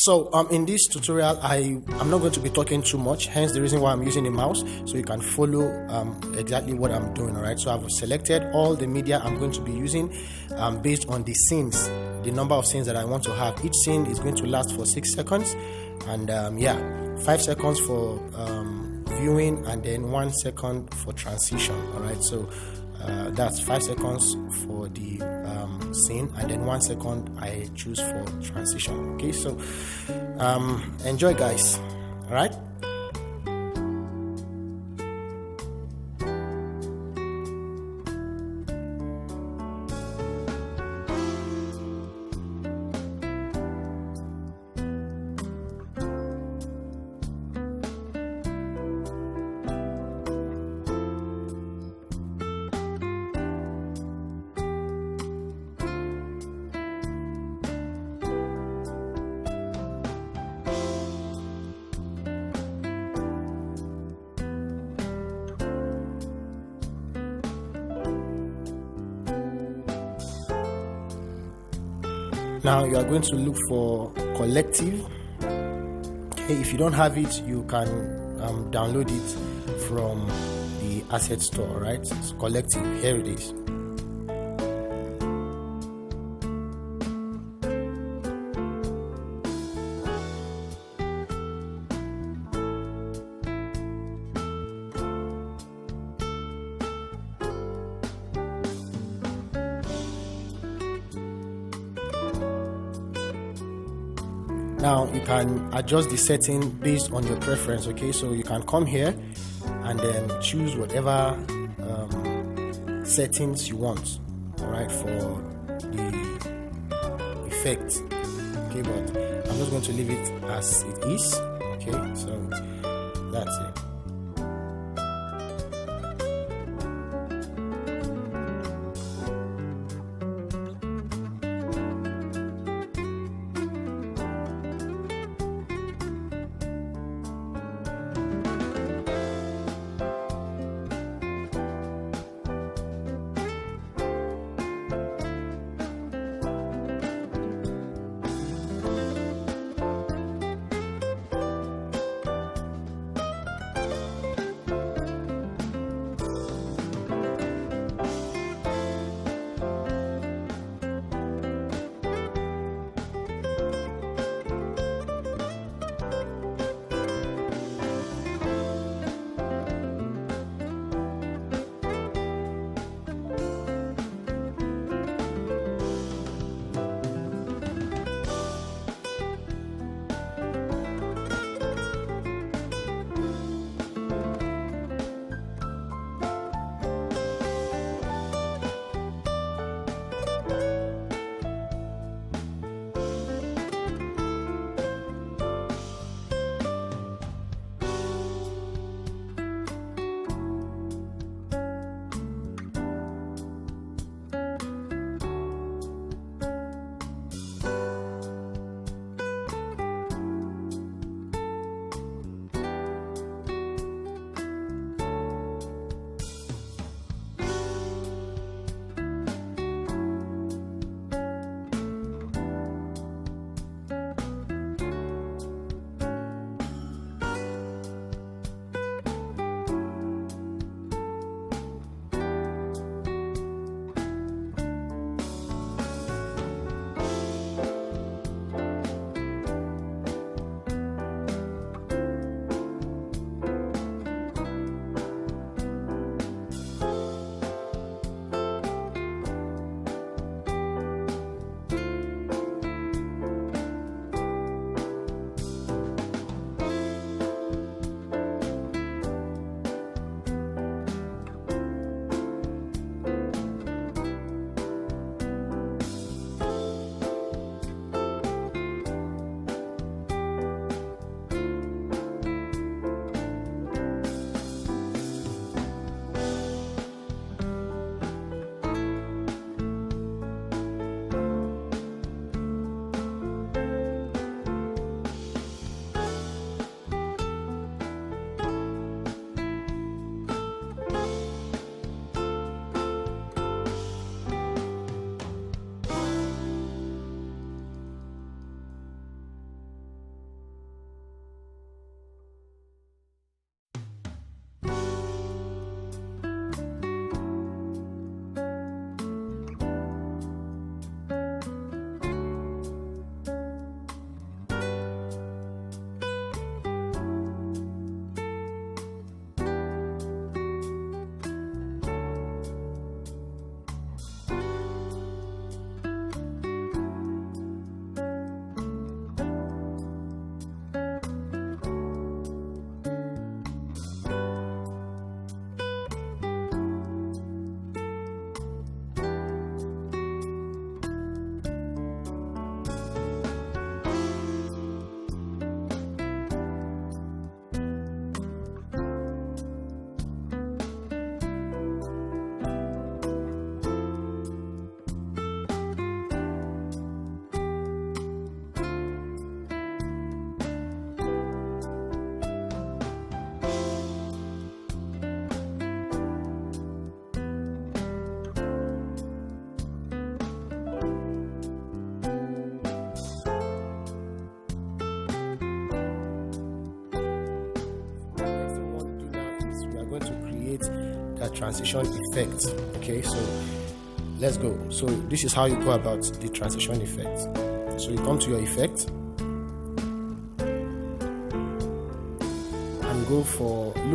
So in this tutorial, I'm not going to be talking too much, hence the reason why I'm using a mouse, so you can follow exactly what I'm doing. All right, so I've selected all the media I'm going to be using based on the scenes, the number of scenes that I want to have. Each scene is going to last for 6 seconds, and 5 seconds for viewing, and then 1 second for transition. All right, so that's 5 seconds for the scene, and then 1 second I choose for transition. Okay, so enjoy, guys. All right. Now you are going to look for collective. Okay, if you don't have it, you can download it from the asset store. Right, it's collective. Here it is. Now you can adjust the setting based on your preference. Okay, so you can come here and then choose whatever settings you want. All right, for the effect. Okay, but I'm just going to leave it as it is. Okay, so that's it. create that transition effect. Okay, so let's go. So this is how you go about the transition effect. So you come to your effect and look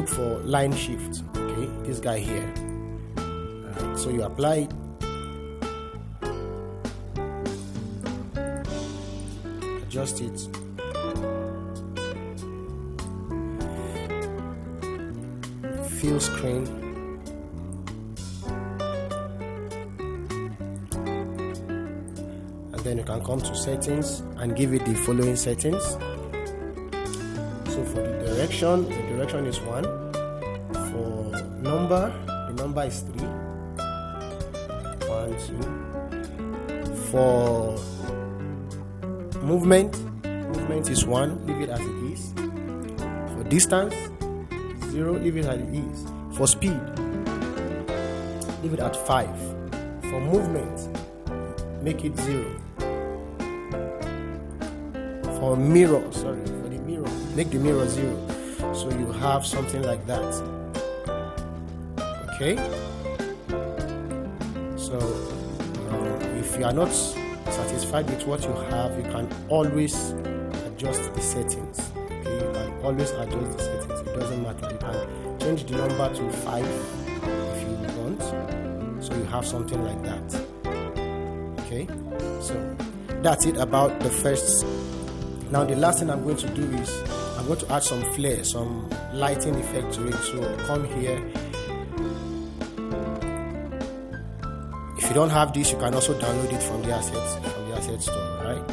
for line shift. Okay, this guy here. Alright, so you apply it, adjust it, fill screen, and then you can come to settings and give it the following settings. So for the direction is 1. For number, the number is 3. 1, 2. For movement is 1, leave it as it is. For distance, 0, leave it as it is. For speed, leave it at 5. For movement, make it 0. For the mirror, make the mirror 0. So you have something like that. Okay, so if you are not satisfied with what you have, you can always adjust the settings. Okay, you can always adjust the settings. It doesn't matter. You can change the number to 5 if you want. So you have something like that. Okay, so that's it about the first. Now the last thing I'm going to do is I'm going to add some flair, some lighting effect to it. So come here. If you don't have this, you can also download it from the assets store, right?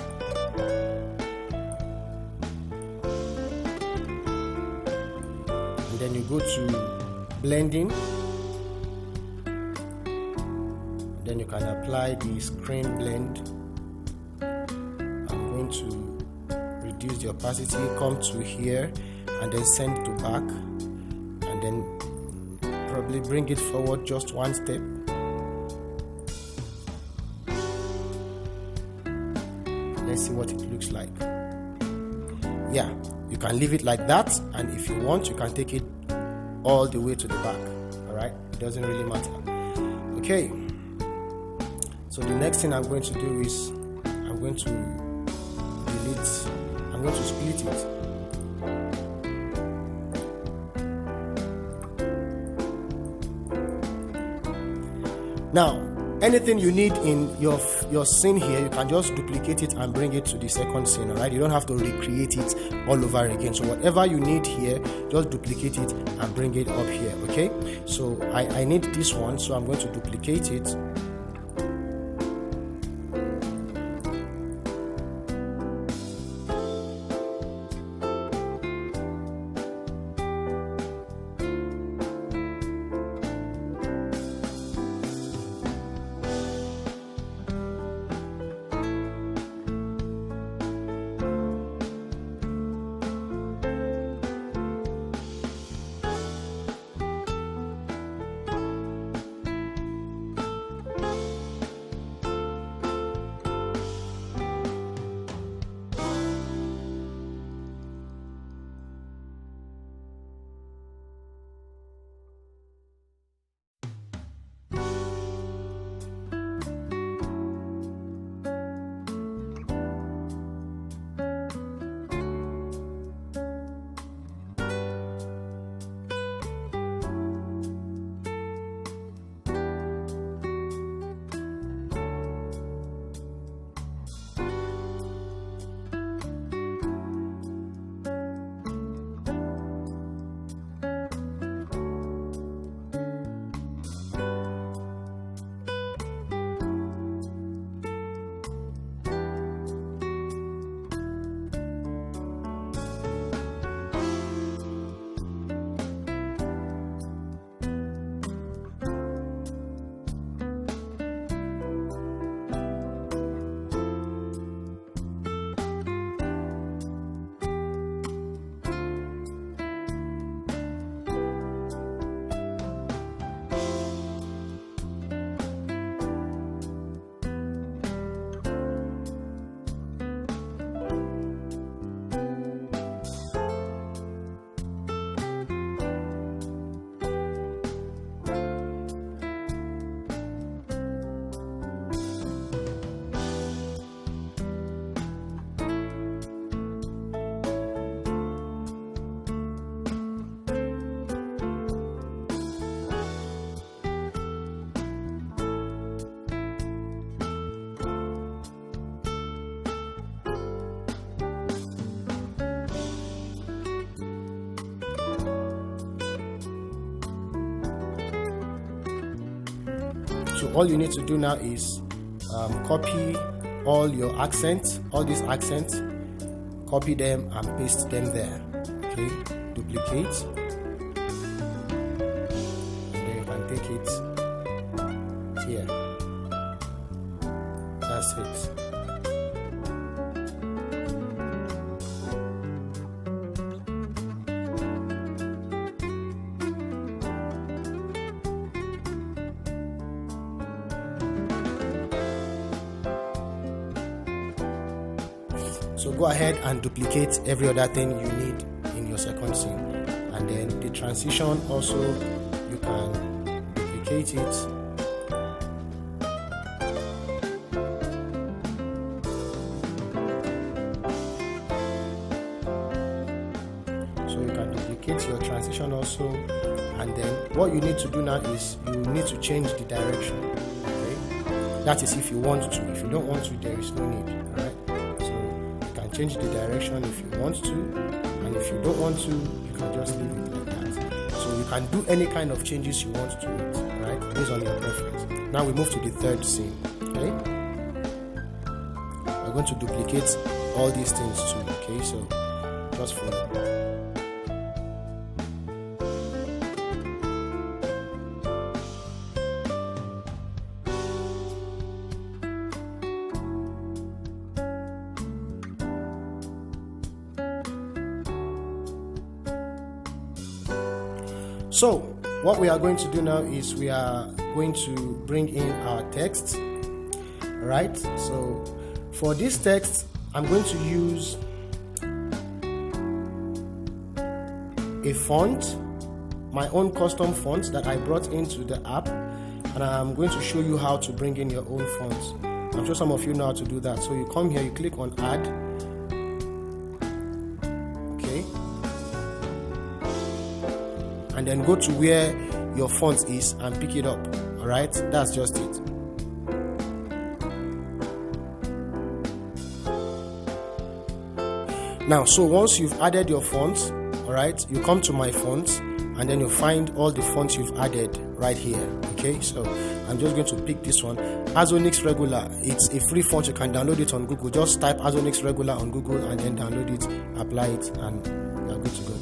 And then you go to blending. Then you can apply the screen blend. I'm going to reduce the opacity, come to here, and then send to back, and then probably bring it forward just one step. Let's see what it looks like. Yeah, you can leave it like that, and if you want, you can take it all the way to the back. Alright, it doesn't really matter. Okay, so the next thing I'm going to do is I'm going to split it. Now, anything you need in your scene here, you can just duplicate it and bring it to the second scene. Alright, you don't have to recreate it all over again. So whatever you need here, just duplicate it and bring it up here. Okay, so I need this one, so I'm going to duplicate it. So all you need to do now is copy all your accents, all these accents, copy them and paste them there. Okay, duplicate, and then you can take it here. That's it. So go ahead and duplicate every other thing you need in your second scene, and then the transition also you can duplicate it. So you can duplicate your transition also, and then what you need to do now is you need to change the direction. Okay, that is if you want to. If you don't want to, there is no need. All right. Change the direction if you want to, and if you don't want to, you can just leave it like that. So you can do any kind of changes you want to it, right, based on your preference. Now we move to the third scene. Okay, we're going to duplicate all these things too. Okay, so just follow. So what we are going to do now is we are going to bring in our text. Alright, so for this text I'm going to use a font, my own custom font that I brought into the app, and I'm going to show you how to bring in your own font. I'm sure some of you know how to do that. So you come here, you click on add. Okay, and then go to where your font is and pick it up. Alright, that's just it. Now, so once you've added your fonts, alright, you come to my fonts, and then you find all the fonts you've added right here. Okay, so I'm just going to pick this one, Azonix Regular. It's a free font, you can download it on Google. Just type Azonix Regular on Google and then download it, apply it, and you're good to go.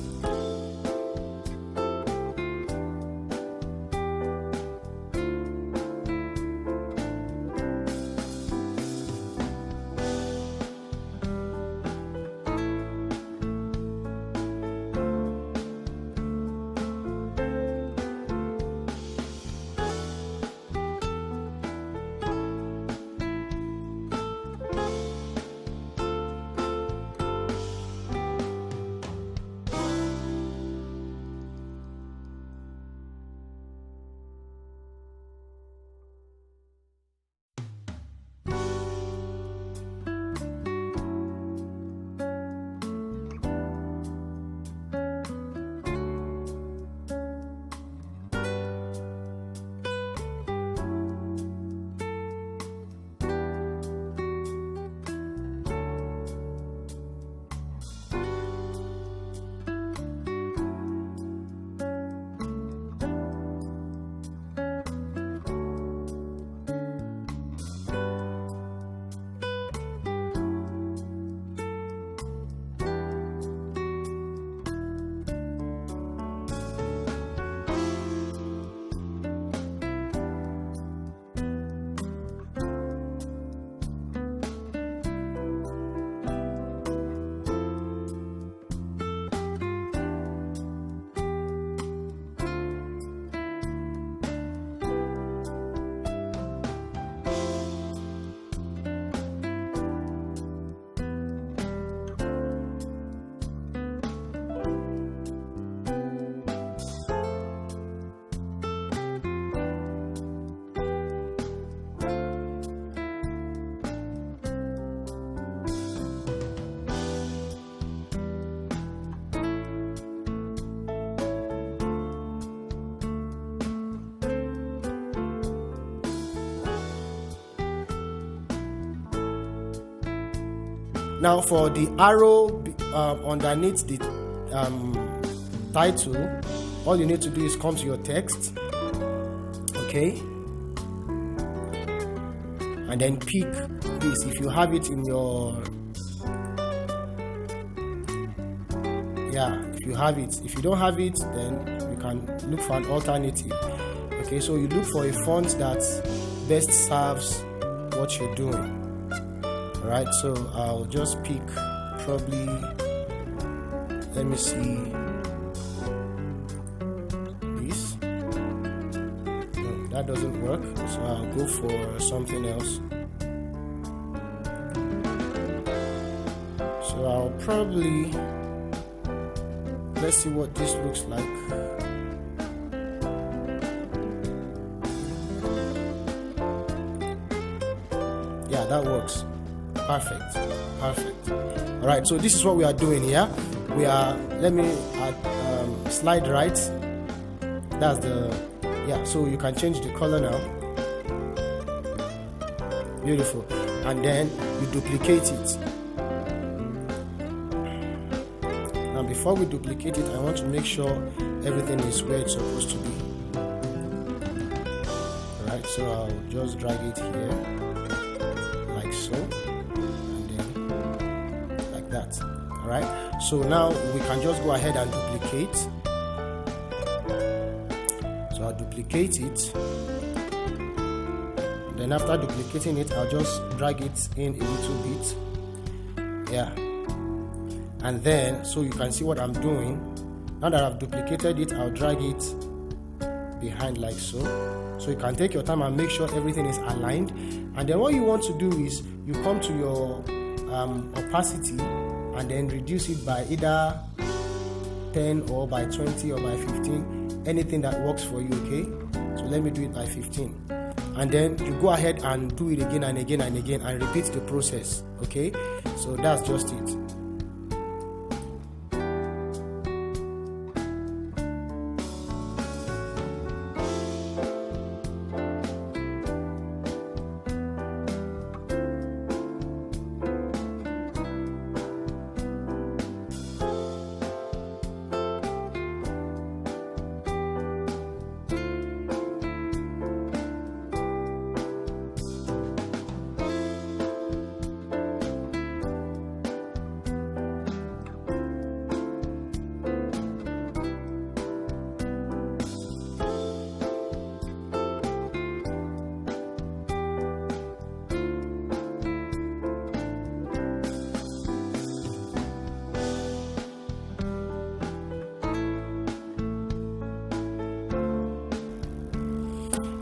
Now for the arrow underneath the title, all you need to do is come to your text, okay, and then pick this. If you have it in your, if you have it. If you don't have it, then you can look for an alternative. Okay, so you look for a font that best serves what you're doing. Alright, so I'll just pick probably, let me see, this. No, that doesn't work, so I'll go for something else. So I'll probably, let's see what this looks like. Yeah, that works. Perfect. All right, so this is what we are doing here. We are, let me add slide right. That's the, so you can change the color now. Beautiful. And then you duplicate it. Now before we duplicate it, I want to make sure everything is where it's supposed to be. Alright, so I'll just drag it here like so, and then like that. Alright, so now we can just go ahead and duplicate. So I'll duplicate it. Then after duplicating it, I'll just drag it in a little bit. Yeah. And then, so you can see what I'm doing. Now that I've duplicated it, I'll drag it behind like so. So you can take your time and make sure everything is aligned. And then what you want to do is you come to your opacity and then reduce it by either 10 or by 20 or by 15, anything that works for you. Okay, so let me do it by 15, and then you go ahead and do it again and again and again and repeat the process. Okay, so that's just it.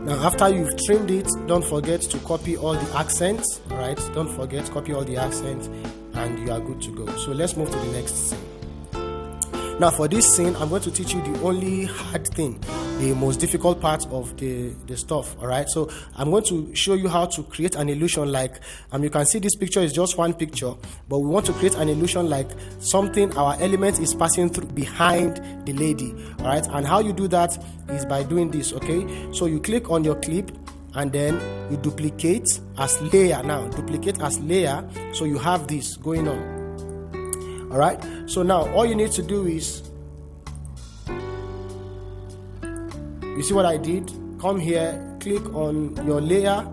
Now after you've trimmed it, don't forget to copy all the accents. Alright, don't forget, copy all the accents and you are good to go. So let's move to the next scene. Now for this scene, I'm going to teach you the only hard thing, the most difficult part of the stuff. Alright, so I'm going to show you how to create an illusion like, you can see this picture is just one picture, but we want to create an illusion like something, our element is passing through behind the lady. Alright, and how you do that is by doing this. Okay, so you click on your clip and then you duplicate as layer. Now duplicate as layer, so you have this going on. Alright, so now all you need to do is, you see what I did? Come here, click on your layer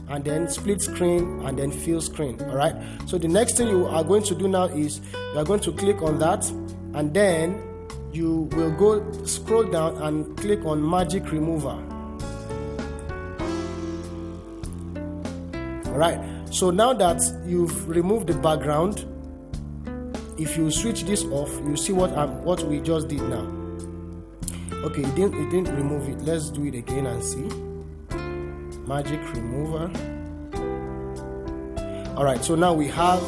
and then split screen and then fill screen. Alright, so the next thing you are going to do now is you are going to click on that and then you will go scroll down and click on magic remover. Alright, so now that you've removed the background, if you switch this off, you see what we just did now. Okay, it didn't remove it. Let's do it again and see. Magic remover. Alright, so now we have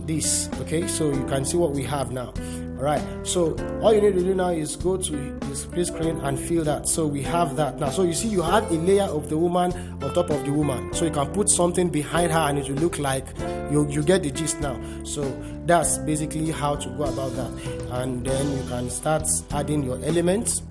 this. Okay, so you can see what we have now. Alright, so all you need to do now is go to the split screen and fill that. So we have that now. So you see you have a layer of the woman on top of the woman. So you can put something behind her and it will look like you get the gist now. So that's basically how to go about that. And then you can start adding your elements.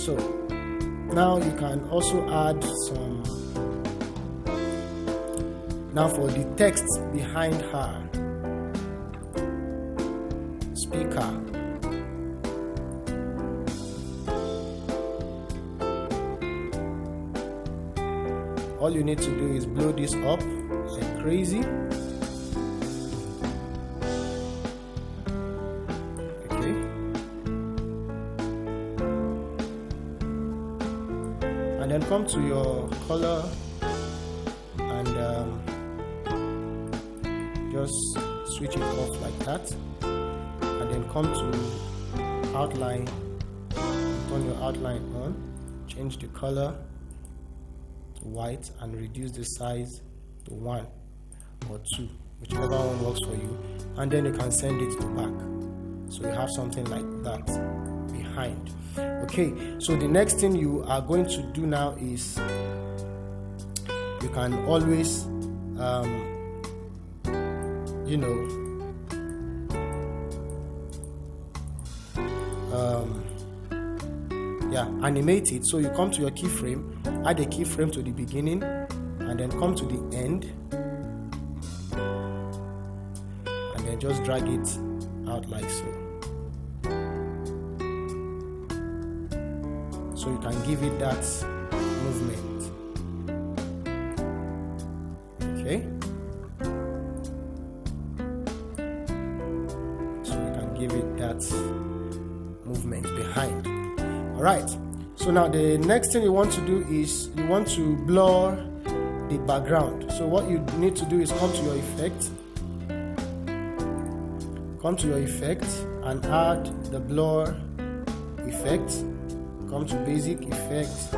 So now you can also add some. Now for the text behind her speaker, all you need to do is blow this up like crazy. Okay. And then come to your color and just switch it off like that. And then come to outline, turn your outline on, change the color to white and reduce the size to 1 or 2, whichever one works for you, and then you can send it to back, so you have something like that behind. Okay, so the next thing you are going to do now is you can always animate it. So you come to your keyframe, add a keyframe to the beginning, and then come to the end, and then just drag it out like so. So you can give it that movement. Okay. So you can give it that movement behind. All right. So now the next thing you want to do is you want to blur the background. So what you need to do is come to your effect, and add the blur effect. Come to basic effect,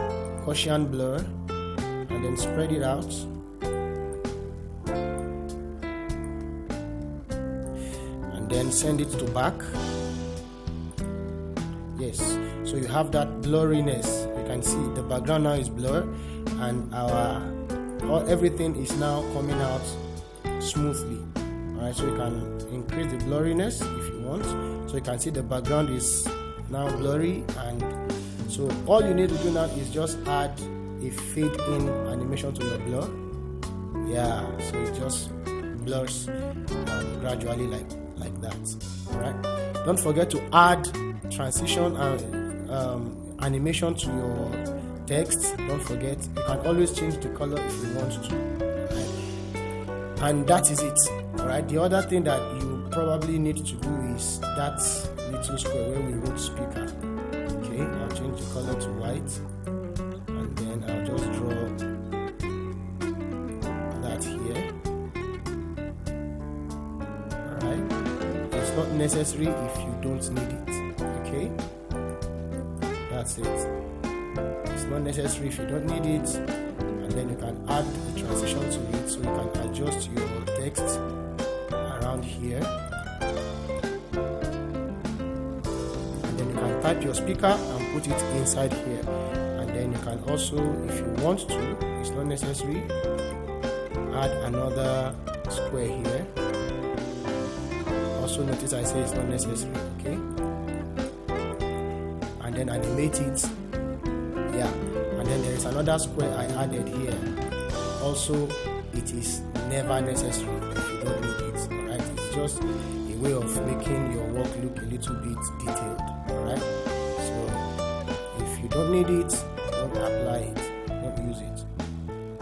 Gaussian blur, and then spread it out. And then send it to back. Yes, so you have that blurriness. You can see the background now is blurred, and everything is now coming out smoothly. Alright, so you can increase the blurriness if you want. So you can see the background is now blurry, and so all you need to do now is just add a fade in animation to your blur. Yeah, so it just blurs gradually like that. Alright, don't forget to add transition and animation to your text. Don't forget, you can always change the color if you want to. Right? And that is it. Alright, the other thing that you probably need to do is that little square where we wrote speaker. Okay, I'll change the color to white, and then I'll just draw that here. Alright, it's not necessary if you don't need it. Okay, that's it. It's not necessary if you don't need it, and then you can add the transition to it, so you can adjust your text around here, and then you can type your speaker and put it inside here. And then you can also, if you want to, it's not necessary, add another square here. Also notice I say it's not necessary. Okay, and then animate it. Yeah, and then there is another square I added here. Also, it is never necessary if you don't need it. Alright, it's just a way of making your work look a little bit detailed. Alright, so if you don't need it, don't apply it, don't use it.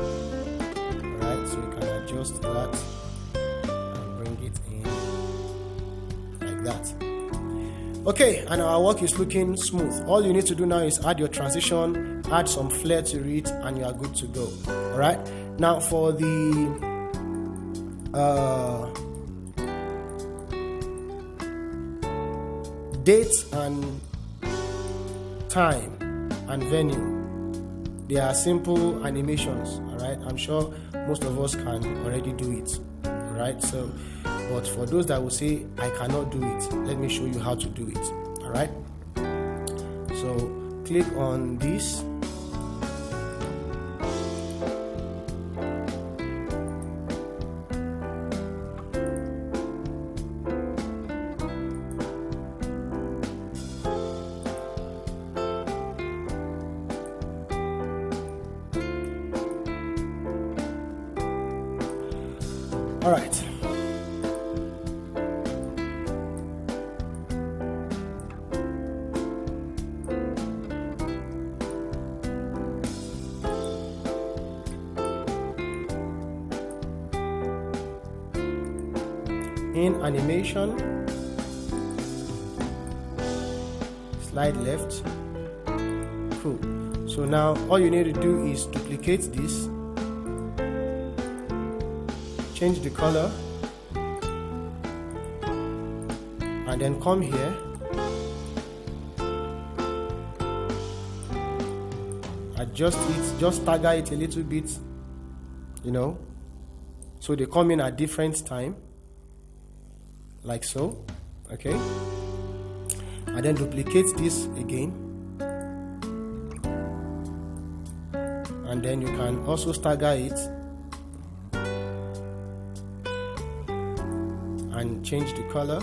Alright, so you can adjust that and bring it in like that. Okay, and our work is looking smooth. All you need to do now is add your transition, add some flair to it, and you are good to go. Alright, now for the date and time and venue, they are simple animations. Alright, I'm sure most of us can already do it. Alright, so but for those that will say I cannot do it, let me show you how to do it. Alright, so click on this, All right. In animation, slide left. Cool. So now all you need to do is duplicate this, change the color, and then come here, adjust it, just stagger it a little bit, you know, so they come in at different time, like so. Okay, and then duplicate this again, and then you can also stagger it and change the color.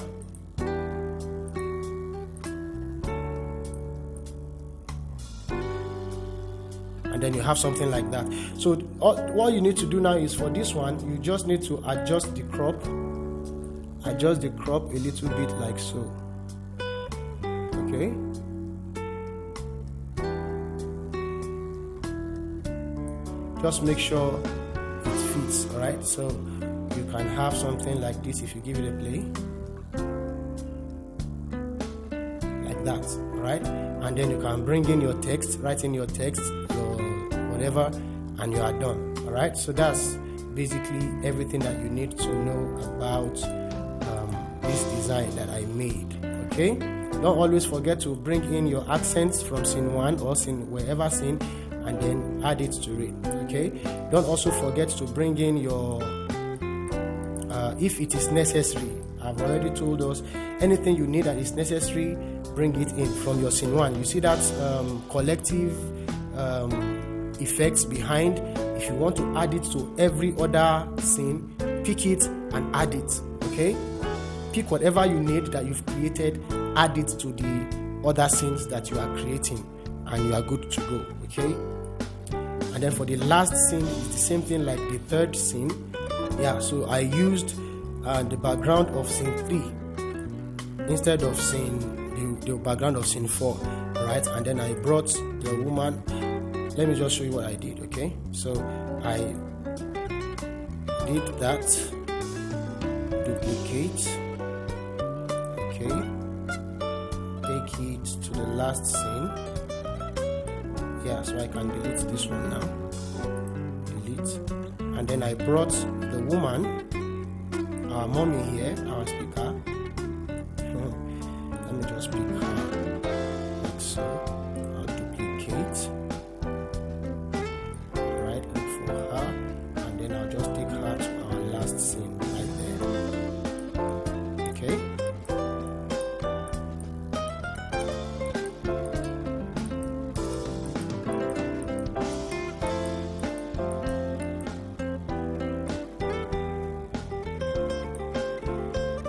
And then you have something like that. So all you need to do now is, for this one, you just need to adjust the crop a little bit, like so. Okay, just make sure it fits. All right, so you can have something like this if you give it a play, like that. All right, and then you can bring in your text, write in your text, your whatever, and you are done. All right, so that's basically everything that you need to know about this design that I made. Okay, don't always forget to bring in your accents from scene 1 or scene wherever scene, and then add it to it. Okay, don't also forget to bring in your if it is necessary. I've already told us anything you need that is necessary, bring it in from your scene 1. You see that collective effects behind. If you want to add it to every other scene, pick it and add it. Okay, pick whatever you need that you've created, add it to the other scenes that you are creating, and you are good to go. Okay, and then for the last scene, it's the same thing like the third scene. Yeah, so I used the background of scene 3 instead of the background of scene 4, right? And then I brought the woman. Let me just show you what I did. Okay, so I did that, duplicate. Okay, take it to the last scene. Yeah, so I can delete this one now. Delete. And then I brought the woman, our mommy here, our speaker. Let me just pick her, like so. I'll duplicate. Right click for her, and then I'll just take her to our last scene right there. Okay.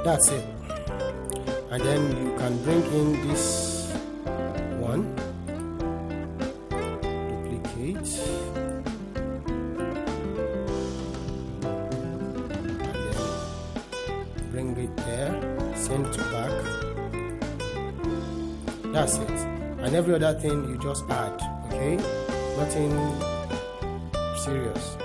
That's it. And then you can bring in this one, duplicate, and then bring it there, send to back. That's it. And every other thing you just add. Okay, nothing serious.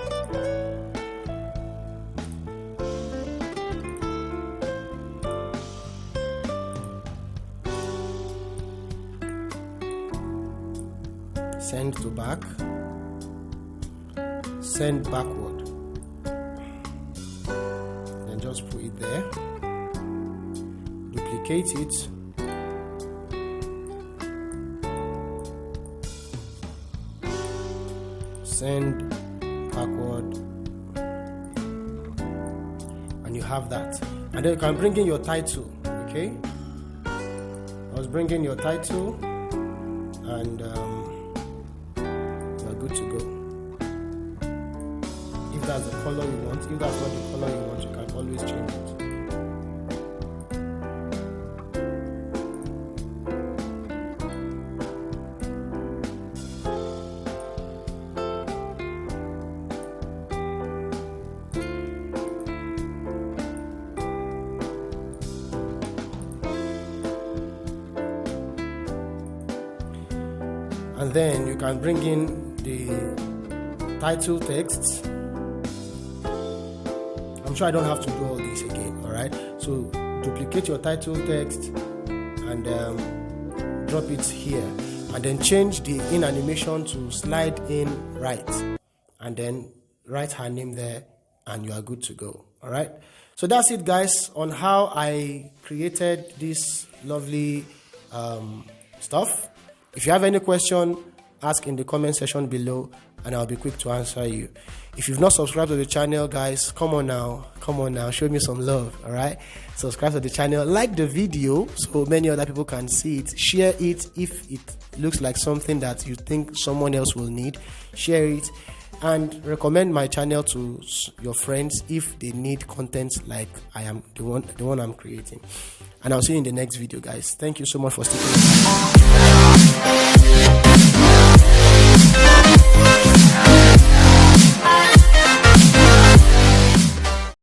Send to back, send backward, then just put it there, duplicate it, send backward, and you have that. And then you can bring in your title. Okay, I was bringing your title, and good to go. If that's the color you want, if that's not the color you want, you can always change it. and then you can bring in the title text. I'm sure I don't have to do all this again. All right, so duplicate your title text and drop it here, and then change the in animation to slide in right, and then write her name there, and you are good to go. All right, so that's it, guys, on how I created this lovely stuff. If you have any question, ask in the comment section below, and I'll be quick to answer you. If you've not subscribed to the channel, guys, come on now, show me some love. All right, subscribe to the channel, like the video so many other people can see it, share it if it looks like something that you think someone else will need, share it, and recommend my channel to your friends if they need content like I am the one I'm creating. And I'll see you in the next video, guys. Thank you so much for sticking with me.